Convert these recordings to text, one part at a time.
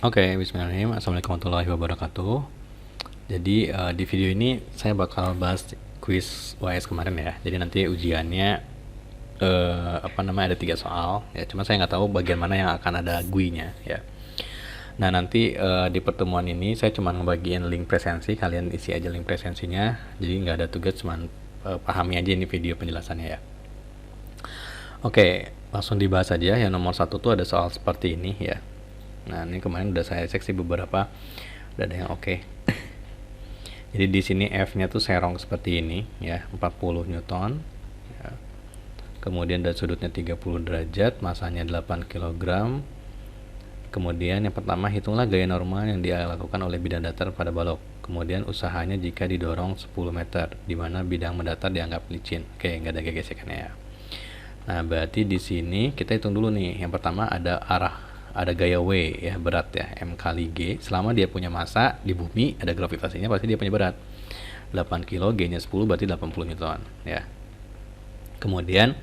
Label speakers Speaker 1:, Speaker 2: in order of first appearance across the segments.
Speaker 1: Oke, bismillahirrahmanirrahim. Assalamualaikum warahmatullahi wabarakatuh. Jadi di video ini saya bakal bahas quiz UAS kemarin ya. Jadi nanti ujiannya ada 3 soal ya. Cuma saya nggak tahu bagian mana yang akan ada GUI-nya ya. Nah nanti di pertemuan ini saya cuma ngebagiin link presensi, kalian isi aja link presensinya. Jadi nggak ada tugas, cuma pahami aja ini video penjelasannya ya. Oke, langsung dibahas aja. Yang nomor 1 tuh ada soal seperti ini ya. Nah ini kemarin udah saya cek sih beberapa, udah ada yang oke. Jadi di sini F-nya tuh serong seperti ini ya, 40 Newton. Ya. Kemudian dari sudutnya 30 derajat, masanya 8 kg. Kemudian yang pertama, hitunglah gaya normal yang dilakukan oleh bidang datar pada balok. Kemudian usahanya jika didorong 10 meter, di mana bidang mendatar dianggap licin. Oke, nggak ada gesekannya ya. Nah, berarti di sini kita hitung dulu nih. Yang pertama ada gaya W ya, berat ya, M kali G. Selama dia punya massa di bumi, ada gravitasinya, pasti dia punya berat. 8 kilo, G-nya 10, berarti 80 Newton ya. Kemudian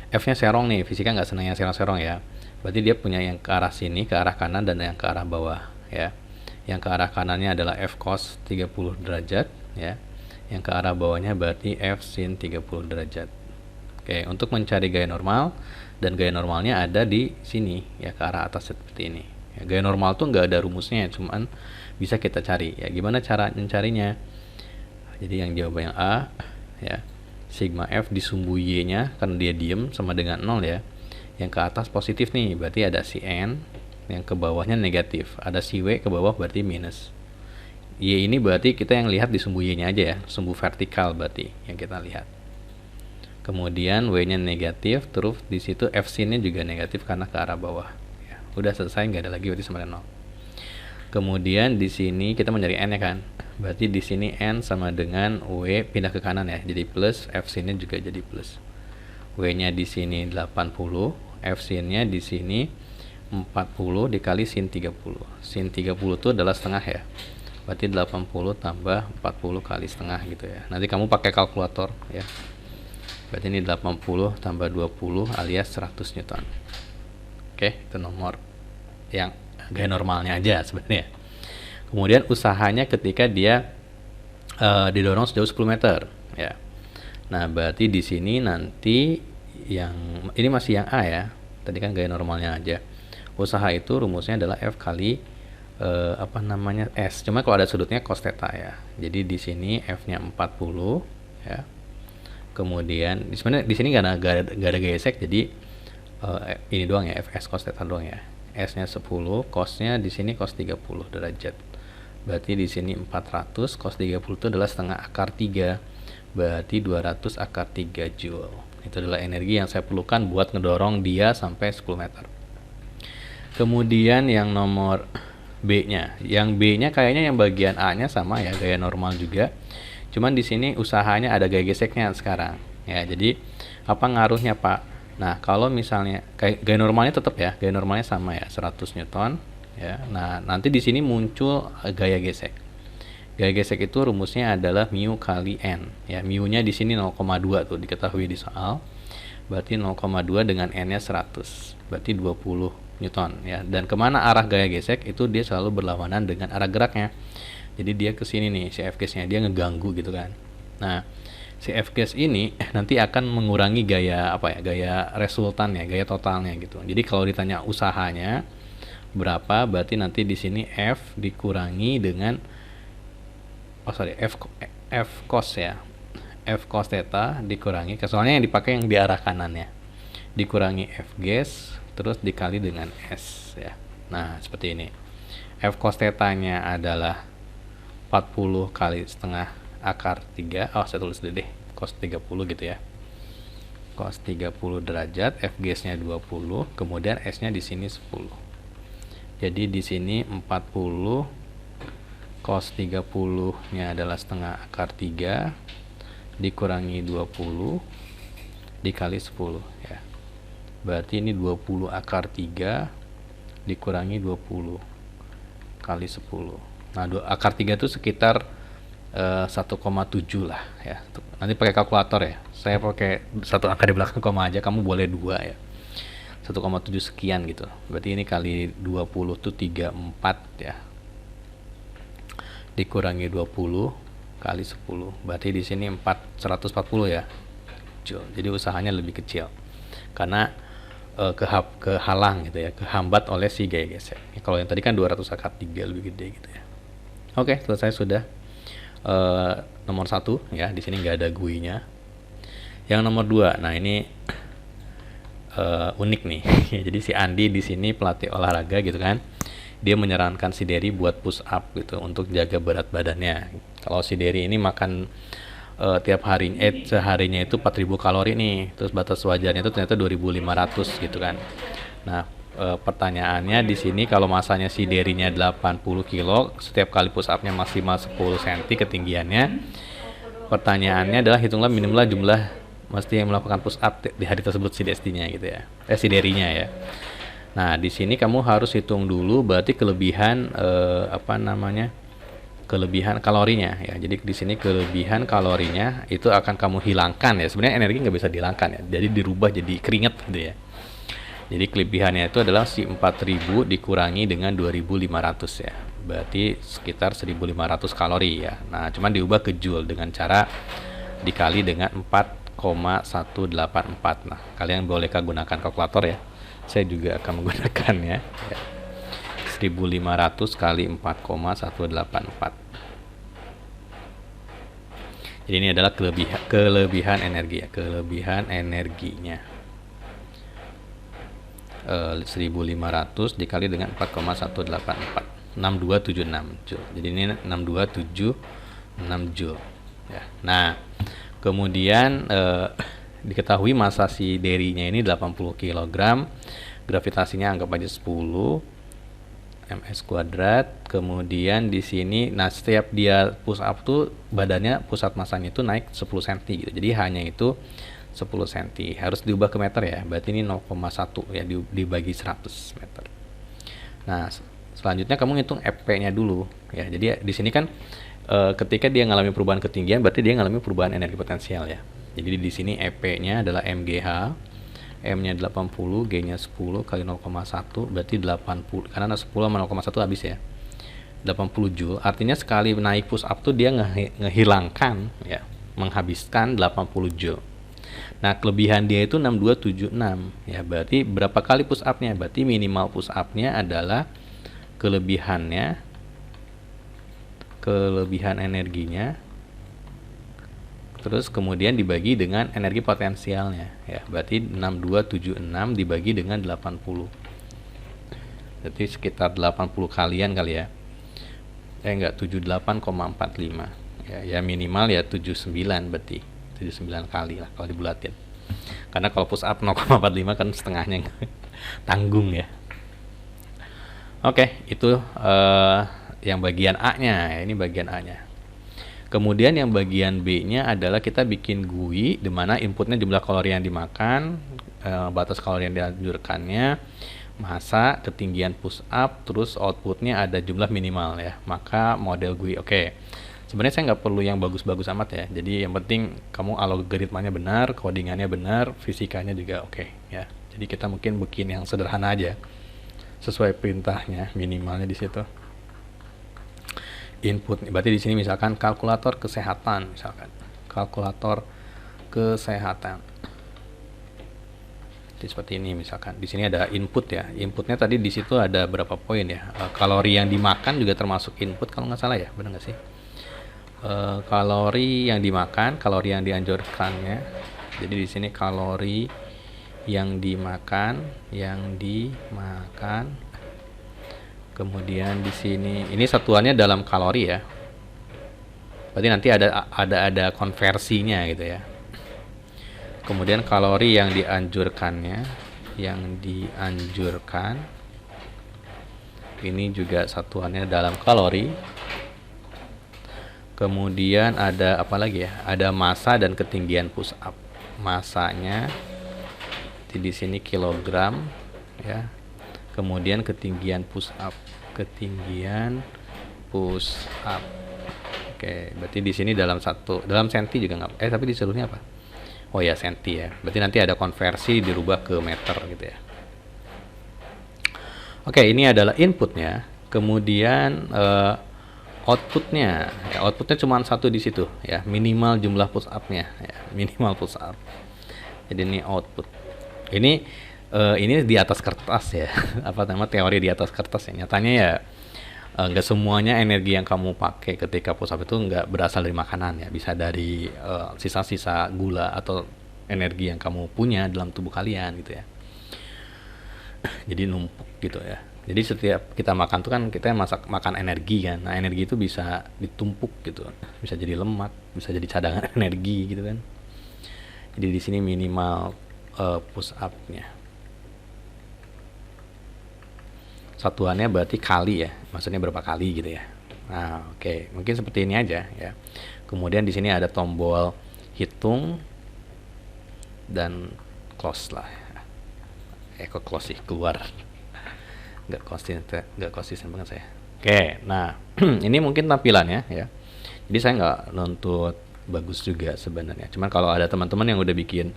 Speaker 1: F-nya serong nih, fisika nggak senang yang serong-serong ya. Berarti dia punya yang ke arah sini, ke arah kanan, dan yang ke arah bawah ya. Yang ke arah kanannya adalah F cos 30 derajat ya. Yang ke arah bawahnya berarti F sin 30 derajat. Oke, untuk mencari gaya normal, dan gaya normalnya ada di sini ya, ke arah atas seperti ini ya. Gaya normal tuh nggak ada rumusnya, cuman bisa kita cari ya. Gimana cara mencarinya? Jadi yang jawaban yang A ya, sigma F disumbu Y nya karena dia diem sama dengan 0 ya. Yang ke atas positif nih, berarti ada si N. Yang ke bawahnya negatif, ada si W ke bawah, berarti minus. Y ini berarti kita yang lihat di sumbu Y nya aja ya, sumbu vertikal berarti yang kita lihat. Kemudian W-nya negatif, terus di situ F sin-nya juga negatif karena ke arah bawah. Ya, udah selesai, nggak ada lagi, berarti sama dengan 0. Kemudian di sini kita mencari N-nya kan. Berarti di sini N sama dengan W pindah ke kanan ya, jadi plus, F sin-nya juga jadi plus. W-nya di sini 80, F sin-nya di sini 40 dikali sin 30. Sin 30 itu adalah setengah ya. Berarti 80 tambah 40 kali setengah gitu ya. Nanti kamu pakai kalkulator ya. Berarti ini 80 tambah 20 alias 100 Newton. Oke, itu nomor yang gaya normalnya aja sebenarnya. Kemudian usahanya ketika dia didorong sejauh 10 meter ya. Nah, berarti di sini nanti yang ini masih yang A ya. Tadi kan gaya normalnya aja. Usaha itu rumusnya adalah F kali S. Cuma kalau ada sudutnya cos theta ya. Jadi di sini F-nya 40 ya. Kemudian sebenarnya di sini nggak ada gesek, jadi ini doang ya, Fs cos theta doang ya. S-nya 10, cos-nya di sini cos 30 derajat. Berarti di sini 400, cos 30 itu adalah setengah akar 3. Berarti 200 akar 3 joule. Itu adalah energi yang saya perlukan buat ngedorong dia sampai 10 meter. Kemudian yang nomor B-nya. Yang B-nya kayaknya yang bagian A-nya sama ya, gaya normal juga. Cuman di sini usahanya ada gaya geseknya sekarang. Ya, jadi apa ngaruhnya, Pak? Nah, kalau misalnya gaya normalnya tetap ya, gaya normalnya sama ya, 100 Newton ya. Nah, nanti di sini muncul gaya gesek. Gaya gesek itu rumusnya adalah mu kali N. Ya, mu-nya di sini 0,2 tuh diketahui di soal. Berarti 0,2 dengan N-nya 100. Berarti 20 Newton ya. Dan kemana arah gaya gesek itu dia selalu berlawanan dengan arah geraknya. Jadi dia ke sini nih, si F-gas-nya dia ngeganggu gitu kan. Nah, si F-gas ini nanti akan mengurangi gaya gaya resultannya, gaya totalnya gitu. Jadi kalau ditanya usahanya berapa, berarti nanti di sini F dikurangi dengan F cos ya. F cos theta dikurangi, soalnya yang dipakai yang di arah kanannya. Dikurangi F gas terus dikali dengan S ya. Nah, seperti ini. F cos theta-nya adalah 40 kali setengah akar 3. Saya tulis dulu deh, cos 30 gitu ya. Cos 30 derajat, F gas-nya 20, kemudian S-nya di sini 10. Jadi di sini 40 cos 30-nya adalah setengah akar 3 dikurangi 20 dikali 10 ya. Berarti ini 20 akar 3 dikurangi 20 kali 10. Nah, akar 3 itu sekitar 1,7 lah ya. Nanti pakai kalkulator ya. Saya pakai satu angka di belakang koma aja, kamu boleh 2 ya. 1,7 sekian gitu. Berarti ini kali 20 tuh 34 ya. Dikurangi 20 kali 10. Berarti di sini 140 ya. Joule. Jadi usahanya lebih kecil. Karena kehalang gitu ya, kehambat oleh si gaya gesek. Kalau yang tadi kan 200 angkat 3 lebih gede gitu ya. Oke, selesai sudah. Nomor 1 ya, di sini nggak ada GUI-nya. Yang nomor 2, nah ini unik nih. Jadi si Andi di sini pelatih olahraga gitu kan. Dia menyarankan si Dery buat push up gitu untuk jaga berat badannya. Kalau si Dery ini makan tiap hari seharinya itu 4.000 kalori nih, terus batas wajarnya itu ternyata 2.500 gitu kan. Nah, pertanyaannya di sini kalau masanya si Dery-nya 80 kilo, setiap kali push up-nya maksimal 10 cm ketinggiannya. Pertanyaannya adalah hitunglah minimal jumlah mesti yang melakukan push up di hari tersebut si Desti-nya gitu ya. Si Dery-nya ya. Nah, di sini kamu harus hitung dulu berarti kelebihan kelebihan kalorinya ya. Jadi di sini kelebihan kalorinya itu akan kamu hilangkan ya. Sebenarnya energi nggak bisa dihilangkan ya. Jadi dirubah jadi keringat gitu ya. Jadi kelebihannya itu adalah si 4.000 dikurangi dengan 2.500 ya. Berarti sekitar 1.500 kalori ya. Nah, cuman diubah ke joule dengan cara dikali dengan 4,184. Nah, kalian bolehkah gunakan kalkulator ya? Saya juga akan menggunakannya ya. 1.500 kali 4,184. Jadi ini adalah kelebihan energi ya, kelebihan energinya. 1.500 dikali dengan 4,184, 6276 joule. Jadi ini 6276 joule ya. Nah, kemudian diketahui massa si Dery-nya ini 80 kg, gravitasinya anggap aja 10 ms kuadrat. Kemudian di sini, nah setiap dia push up tuh badannya, pusat masanya itu naik 10 cm gitu. Jadi hanya itu 10 cm. Harus diubah ke meter ya. Berarti ini 0,1 ya dibagi 100 meter. Nah, selanjutnya kamu ngitung EP-nya dulu ya. Jadi di sini kan ketika dia mengalami perubahan ketinggian berarti dia mengalami perubahan energi potensial ya. Jadi di sini EP-nya adalah MGH. M-nya 80, G-nya 10 kali 0,1 berarti 80, karena 10 sama 0,1 habis ya. 80 joule, artinya sekali naik push up tuh dia ngehilangkan ya, menghabiskan 80 joule. Nah, kelebihan dia itu 6276 ya, berarti berapa kali push up-nya? Berarti minimal push up-nya adalah kelebihan energinya, terus kemudian dibagi dengan energi potensialnya ya. Berarti 6276 dibagi dengan 80. Berarti sekitar 80 kalian kali ya. Enggak, 78,45. Ya minimal ya 79 berarti. 79 kali lah kalau dibulatin. Karena kalau push up 0,45 kan setengahnya tanggung ya. Oke, itu yang bagian A-nya. Ini bagian A-nya. Kemudian yang bagian B-nya adalah kita bikin GUI di mana inputnya jumlah kalori yang dimakan, batas kalori yang dianjurkannya, massa, ketinggian push up, terus outputnya ada jumlah minimal ya. Maka model GUI oke. Sebenarnya saya nggak perlu yang bagus-bagus amat ya. Jadi yang penting kamu algoritmanya benar, codingannya benar, fisikanya juga oke ya. Jadi kita mungkin bikin yang sederhana aja, sesuai perintahnya, minimalnya di situ. Input berarti di sini misalkan kalkulator kesehatan, misalkan kalkulator kesehatan. Jadi seperti ini misalkan. Di sini ada input ya. Inputnya tadi di situ ada berapa poin ya? Kalori yang dimakan juga termasuk input kalau nggak salah ya, benar nggak sih? Kalori yang dimakan, kalori yang dianjurkannya. Jadi di sini kalori yang dimakan, kemudian di sini ini satuannya dalam kalori ya. Berarti nanti ada konversinya gitu ya. Kemudian kalori yang dianjurkan ini juga satuannya dalam kalori. Kemudian ada apa lagi ya? Ada massa dan ketinggian push up. Massanya di sini kilogram ya. Kemudian ketinggian push up. Oke, berarti di sini dalam senti juga nggak. Tapi di seluruhnya apa? Oh ya, senti ya. Berarti nanti ada konversi dirubah ke meter gitu ya. Oke, ini adalah inputnya. Kemudian outputnya, ya, outputnya cuma satu di situ, ya, minimal jumlah push up-nya, ya, minimal push up. Jadi ini output. Ini di atas kertas ya, apa nama teori di atas kertas ya. Nyatanya ya nggak semuanya energi yang kamu pakai ketika push up itu nggak berasal dari makanan ya, bisa dari sisa-sisa gula atau energi yang kamu punya dalam tubuh kalian gitu ya. Jadi numpuk gitu ya. Jadi setiap kita makan tuh kan kita makan energi kan. Nah, energi itu bisa ditumpuk gitu. Bisa jadi lemak, bisa jadi cadangan energi gitu kan. Jadi di sini minimal push up-nya. Satuannya berarti kali ya. Maksudnya berapa kali gitu ya. Nah, oke. Mungkin seperti ini aja ya. Kemudian di sini ada tombol hitung dan close lah. Kok close sih, keluar. Nggak konsisten banget saya. Oke, nah ini mungkin tampilannya ya. Jadi saya nggak nuntut bagus juga sebenarnya. Cuman kalau ada teman-teman yang udah bikin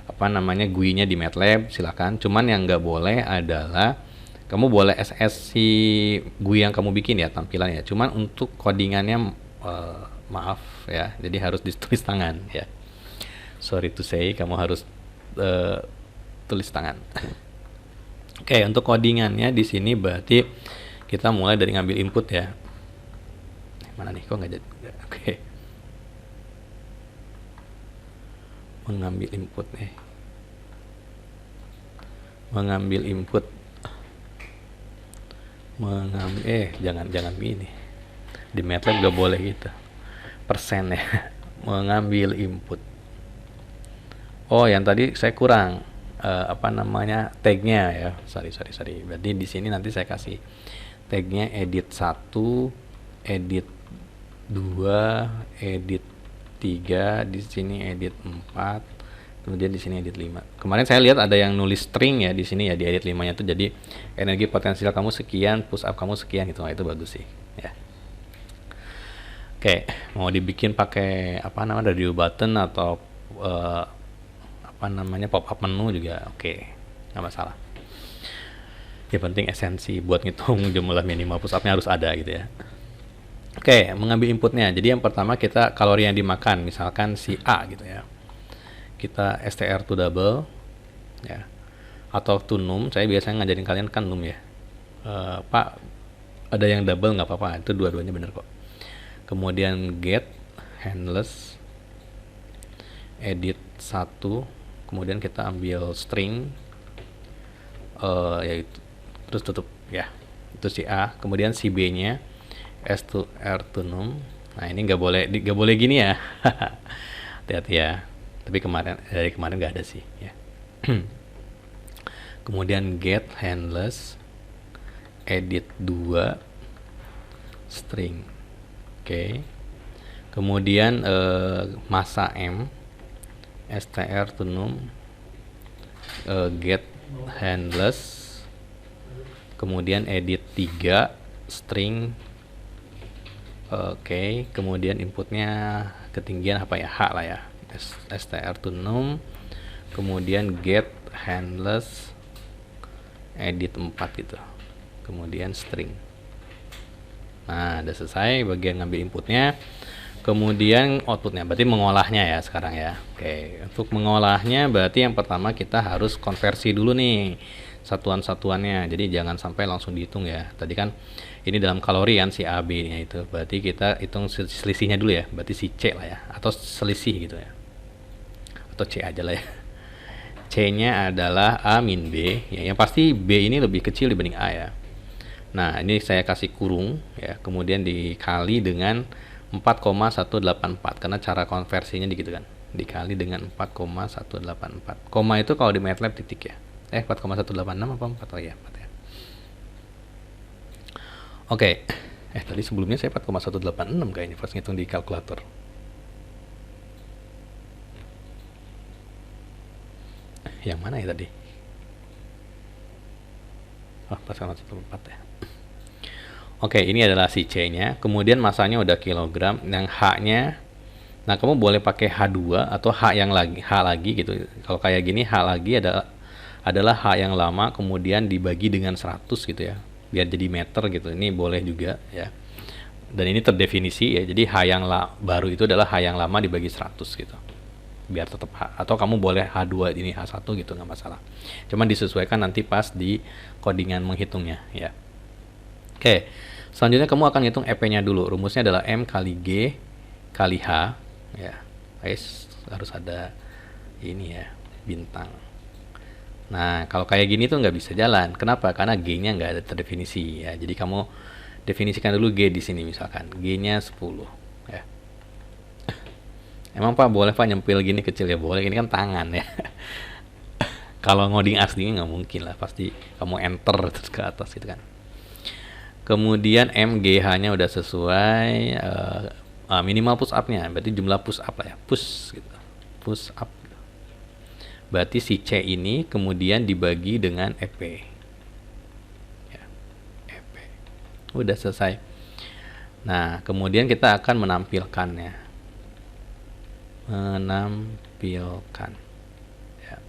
Speaker 1: apa namanya GUI-nya di MATLAB, silakan. Cuman yang nggak boleh adalah kamu boleh SS si GUI yang kamu bikin ya tampilannya. Cuman untuk codingannya maaf ya. Jadi harus ditulis tangan ya. Sorry to say, kamu harus tulis tangan. Oke, untuk codingannya di sini berarti kita mulai dari ngambil input ya. Mana nih, kok nggak jadi? Oke. Mengambil input nih. Mengambil input. Jangan begini. Di MATLAB nggak boleh gitu. Persen ya. Mengambil input. Oh, yang tadi saya kurang tagnya ya. Sorry. Berarti di sini nanti saya kasih tagnya edit 1, edit 2, edit 3, di sini edit 4, kemudian di sini edit 5. Kemarin saya lihat ada yang nulis string ya di sini ya, di edit 5-nya tuh jadi energi potensial kamu sekian, push up kamu sekian gitu. Nah, itu bagus sih ya. Oke, mau dibikin pakai radio button atau pop up menu juga oke, nggak masalah. Yang penting esensi buat ngitung jumlah minimal push up-nya harus ada gitu ya. Oke, mengambil inputnya. Jadi yang pertama kita kalori yang dimakan, misalkan si A gitu ya. Kita STR to double ya, atau to num. Saya biasanya ngajarin kalian kan num ya. Pak, ada yang double nggak apa-apa, itu dua-duanya bener kok. Kemudian get handless edit 1, kemudian kita ambil string yaitu terus tutup ya, itu si A. Kemudian si B nya S to R to num. Nah, ini nggak boleh gini ya. Hati-hati ya, tapi dari kemarin nggak ada sih ya. Kemudian get handless edit 2 string. Oke. Kemudian masa M str to num, get handless, kemudian edit 3 string. Oke, kemudian inputnya ketinggian apa ya, H lah ya, str to num, kemudian get handless edit 4 gitu, kemudian string. Nah, udah selesai bagian ngambil inputnya. Kemudian outputnya, berarti mengolahnya ya sekarang ya. Oke, untuk mengolahnya berarti yang pertama kita harus konversi dulu nih satuan-satuannya. Jadi jangan sampai langsung dihitung ya. Tadi kan ini dalam kalori kan si AB nya itu. Berarti kita hitung selisihnya dulu ya. Berarti si C lah ya, atau selisih gitu ya. Atau C aja lah ya. C-nya adalah A min B ya. Yang pasti B ini lebih kecil dibanding A ya. Nah, ini saya kasih kurung ya, kemudian dikali dengan 4,184 karena cara konversinya gitu kan, dikali dengan 4,184. Koma itu kalau di MATLAB titik ya. 4,186 apa 4? Oh ya, 4 ya. Oke. Tadi sebelumnya saya 4,186 kayaknya pas ngitung di kalkulator. Yang mana ya tadi? 4,184 ya. Oke, ini adalah si C-nya. Kemudian masanya udah kilogram. Yang H-nya, nah kamu boleh pakai H2 atau H lagi gitu. Kalau kayak gini H lagi adalah H yang lama kemudian dibagi dengan 100 gitu ya, biar jadi meter gitu. Ini boleh juga ya. Dan ini terdefinisi ya, jadi H yang baru itu adalah H yang lama dibagi 100 gitu, biar tetap H. Atau kamu boleh H2 ini H1 gitu, nggak masalah, cuman disesuaikan nanti pas di codingan menghitungnya ya. Oke, selanjutnya kamu akan hitung EP nya dulu. Rumusnya adalah M kali G kali H ya. Guys, harus ada ini ya, bintang. Nah, kalau kayak gini tuh nggak bisa jalan. Kenapa? Karena G-nya nggak ada terdefinisi ya. Jadi kamu definisikan dulu G di sini, misalkan G-nya 10 ya. Emang Pak boleh Pak nyempil gini kecil ya? Boleh, ini kan tangan ya. Kalau ngoding aslinya nggak mungkin lah, pasti kamu enter terus ke atas gitu kan. Kemudian MGH-nya udah sesuai, minimal push up-nya, berarti jumlah push up lah ya, push gitu, push up. Berarti si C ini kemudian dibagi dengan EP. Ya, EP. Udah selesai. Nah, kemudian kita akan menampilkannya. Menampilkan. Ya.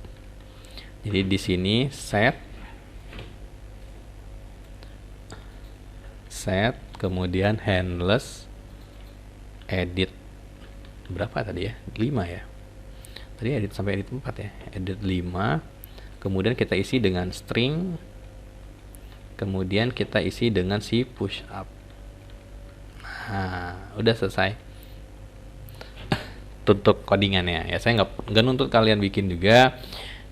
Speaker 1: Jadi di sini set, kemudian handless, edit. Berapa tadi ya? 5 ya. Tadi edit sampai edit 4 ya. Edit 5. Kemudian kita isi dengan string. Kemudian kita isi dengan si push up. Nah, udah selesai. Tutup codingannya ya. Saya nggak nuntut kalian bikin juga.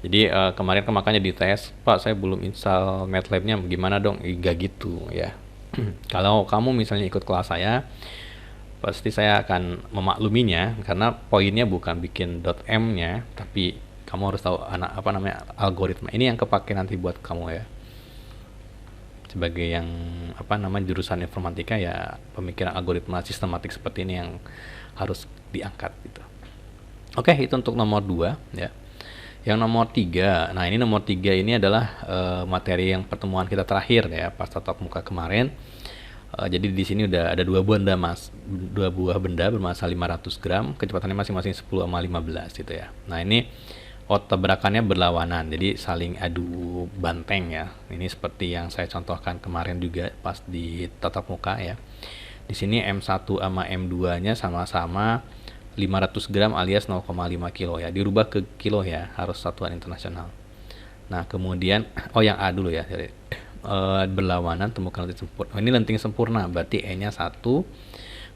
Speaker 1: Jadi kemarin makanya dites, Pak saya belum install MATLAB-nya, gimana dong? Nggak gitu ya. Kalau kamu misalnya ikut kelas saya, pasti saya akan memakluminya, karena poinnya bukan bikin .m-nya, tapi kamu harus tahu algoritma. Ini yang kepake nanti buat kamu ya. Sebagai yang jurusan informatika ya, pemikiran algoritma sistematik seperti ini yang harus diangkat gitu. Oke, itu untuk nomor 2 ya. Yang nomor 3, nah ini nomor 3 ini adalah materi yang pertemuan kita terakhir ya, pas tatap muka kemarin. Jadi di sini udah ada dua buah benda bermassa 500 gram, kecepatannya masing-masing 10 sama 15 gitu ya. Nah ini tabrakannya berlawanan, jadi saling adu banteng ya. Ini seperti yang saya contohkan kemarin juga pas di tatap muka ya. Di sini M1 sama M2-nya sama-sama 500 gram alias 0,5 kilo ya. Dirubah ke kilo ya, harus satuan internasional. Nah kemudian, yang A dulu ya. Berlawanan, temukan lenting sempurna. Ini lenting sempurna, berarti E-nya 1.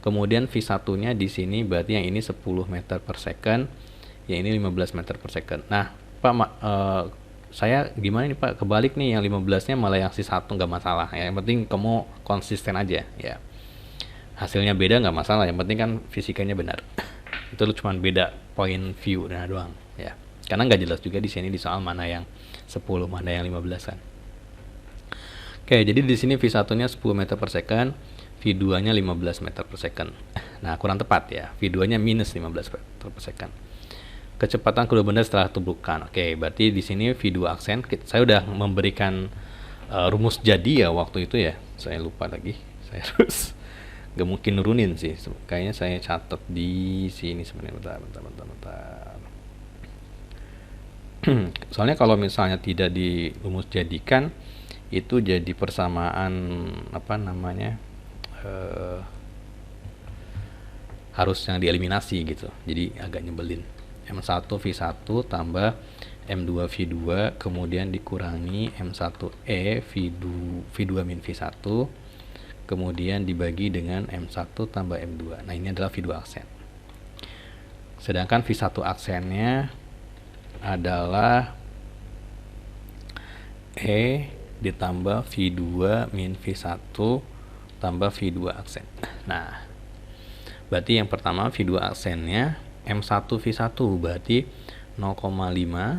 Speaker 1: Kemudian V1-nya di sini berarti yang ini 10 meter per second, yang ini 15 meter per second. Nah, Pak, saya gimana nih Pak? Kebalik nih, yang 15-nya malah yang si 1 nggak masalah. Ya, yang penting kamu konsisten aja ya. Hasilnya beda nggak masalah, yang penting kan fisikanya benar. Itu cuma beda point view doang ya. Karena nggak jelas juga di sini di soal mana yang 10, mana yang 15 kan. Oke, jadi di sini V1-nya 10 meter per second, V2-nya 15 meter per second. Nah, kurang tepat ya. V2-nya minus 15 meter per second. Kecepatan kedua benda setelah tubrukan. Oke, berarti di sini V2 aksen. Saya udah memberikan rumus jadi ya waktu itu ya. Saya lupa lagi. Saya harus gak mungkin nurunin sih. Kayaknya saya catat di sini sebenarnya. Bentar. Soalnya kalau misalnya tidak di rumus jadikan, itu jadi persamaan harus yang dieliminasi gitu, jadi agak nyebelin. M1 V1 tambah M2 V2 kemudian dikurangi M1E V2 min V1 kemudian dibagi dengan M1 tambah M2. Nah ini adalah V2 aksen, sedangkan V1 aksennya adalah E ditambah V2 min V1 tambah V2 aksen. Nah, berarti yang pertama V2 aksennya M1 V1 berarti 0,5,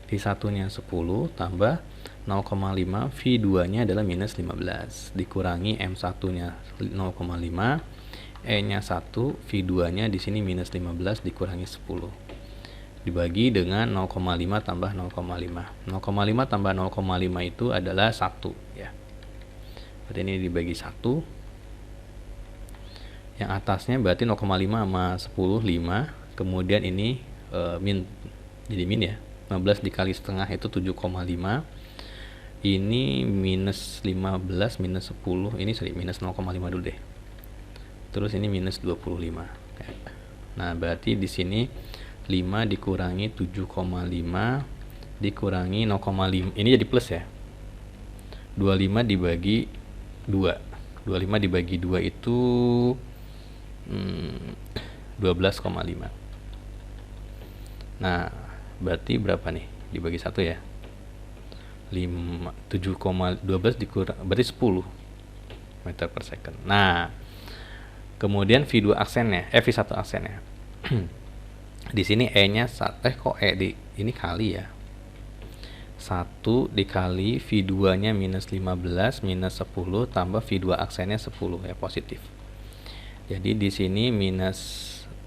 Speaker 1: V1-nya 10 tambah 0,5, V2-nya adalah minus 15 dikurangi M1-nya 0,5, E-nya 1, V2-nya di sini minus 15 dikurangi 10 dibagi dengan 0,5 tambah 0,5. 0,5 tambah 0,5 itu adalah 1 ya. Berarti ini dibagi 1. Yang atasnya berarti 0,5 sama 10 5. Kemudian ini min, jadi min ya. 15 dikali setengah itu 7,5. Ini minus 15 minus 10, ini minus 0,5 dulu deh. Terus ini minus 25. Nah, berarti di sini 5 dikurangi 7,5 dikurangi 0,5. Ini jadi plus ya. 25 dibagi 2. 25 dibagi 2 itu 12,5. Nah, berarti berapa nih? Dibagi 1 ya. 7,12 dikurang berarti 10 meter per second. Nah, kemudian V2 aksennya, V1 aksennya. Di sini E-nya kok ini kali ya. 1 dikali V2-nya minus 15 minus 10 tambah V2 aksennya 10 ya, positif. Jadi di sini minus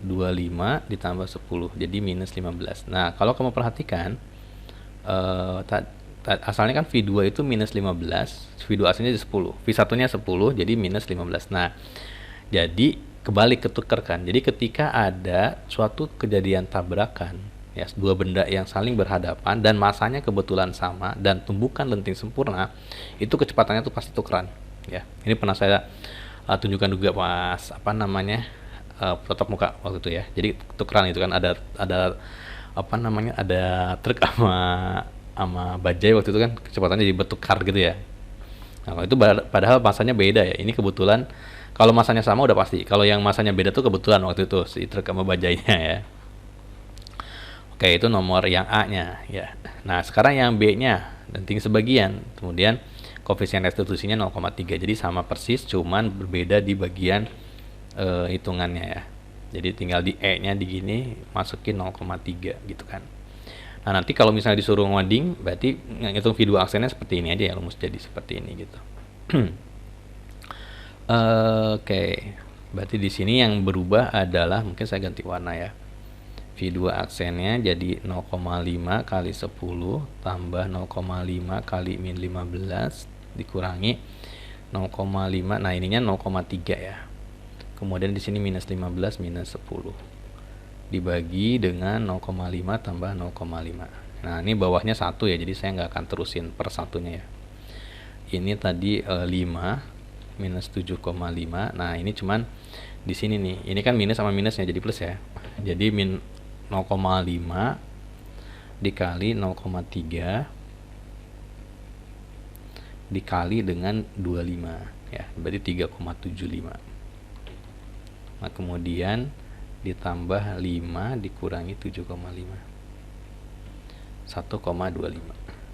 Speaker 1: 25 ditambah 10 jadi minus 15. Nah, kalau kamu perhatikan asalnya kan V2 itu minus 15, V2 aslinya 10, V1-nya 10 jadi minus 15. Nah, jadi kebalik, ketukar kan. Jadi ketika ada suatu kejadian tabrakan ya, dua benda yang saling berhadapan dan masanya kebetulan sama dan tumbukan lenting sempurna, itu kecepatannya tuh pasti tukeran ya. Ini pernah saya tunjukkan juga pas tatap muka waktu itu ya. Jadi tukeran itu kan ada ada truk sama bajai waktu itu kan, kecepatannya jadi bertukar gitu ya. Nah, kalau itu padahal masanya beda ya. Ini kebetulan kalau masanya sama udah pasti. Kalau yang masanya beda tuh kebetulan waktu itu si truk sama bajainya ya. Oke, itu nomor yang A-nya ya. Nah, sekarang yang B-nya lenting sebagian. Kemudian koefisien restitusinya 0,3. Jadi sama persis, cuman berbeda di bagian hitungannya ya. Jadi tinggal di E-nya di gini masukin 0,3 gitu kan. Nah, nanti kalau misalnya disuruh ngoding, berarti ngitung V2 aksennya seperti ini aja ya, rumus jadi seperti ini gitu. Oke. Berarti di sini yang berubah adalah, mungkin saya ganti warna ya. V2 aksennya jadi 0,5 kali 10 tambah 0,5 kali min 15 dikurangi 0,5. Nah, ininya 0,3 ya. Kemudian di sini minus 15 minus 10 dibagi dengan 0,5 tambah 0,5. Nah, ini bawahnya 1 ya, jadi saya nggak akan terusin per satunya ya. Ini tadi 5 minus 7,5. Nah, ini cuman di sini nih. Ini kan minus sama minusnya jadi plus ya. Jadi min 0,5 dikali 0,3 dikali dengan 25 ya, berarti 3,75. Nah, kemudian ditambah 5 dikurangi 7,5 1,25.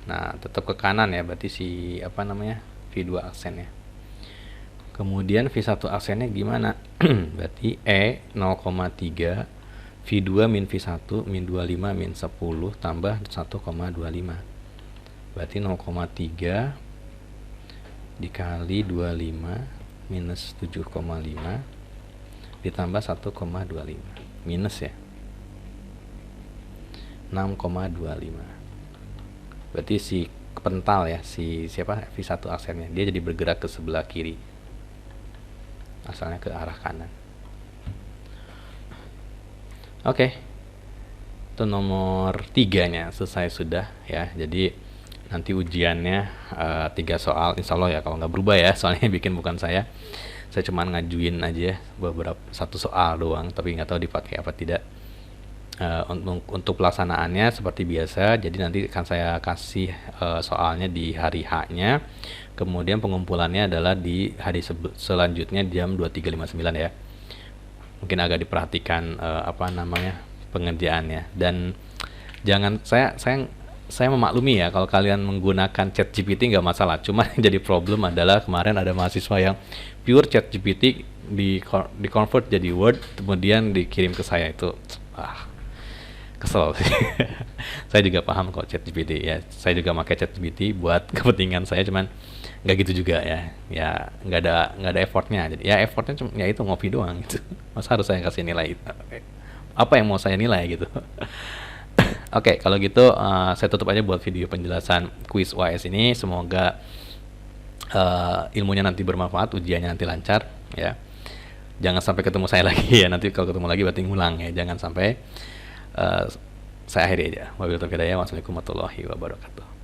Speaker 1: Nah, tetap ke kanan ya, berarti si V2 aksennya. Kemudian V1 aksennya gimana? Berarti E 0,3 V2 min V1 min 25 min 10 tambah 1,25. Berarti 0,3 dikali 25 minus 7,5 ditambah 1,25 minus ya 6,25. Berarti si pental ya, si V1 aksennya dia jadi bergerak ke sebelah kiri, asalnya ke arah kanan. Oke, itu nomor 3-nya selesai sudah ya. Jadi nanti ujiannya 3 soal insya Allah ya, kalau nggak berubah ya, soalnya bikin bukan saya cuma ngajuin aja beberapa 1 soal doang, tapi nggak tahu dipakai apa tidak. Untuk pelaksanaannya seperti biasa, jadi nanti akan saya kasih soalnya di hari H-nya, kemudian pengumpulannya adalah di hari selanjutnya jam 23.59 ya. Mungkin agak diperhatikan pengerjaannya, dan jangan, saya memaklumi ya kalau kalian menggunakan ChatGPT nggak masalah. Cuma yang jadi problem adalah kemarin ada mahasiswa yang pure ChatGPT di convert jadi Word kemudian dikirim ke saya, itu kesel sih. Saya juga paham kok ChatGPT ya, saya juga pakai ChatGPT buat kepentingan saya, cuman nggak gitu juga ya nggak ada effortnya. Jadi ya effortnya cuma ya itu ngopi doang gitu. Masa harus saya kasih nilai itu? Apa yang mau saya nilai gitu? Oke, kalau gitu saya tutup aja buat video penjelasan kuis UAS ini. Semoga ilmunya nanti bermanfaat, ujiannya nanti lancar ya. Jangan sampai ketemu saya lagi ya, nanti kalau ketemu lagi berarti ngulang ya, jangan sampai. saya akhiri aja. Wabillahi taufiq hidayah. Wassalamualaikum warahmatullahi wabarakatuh.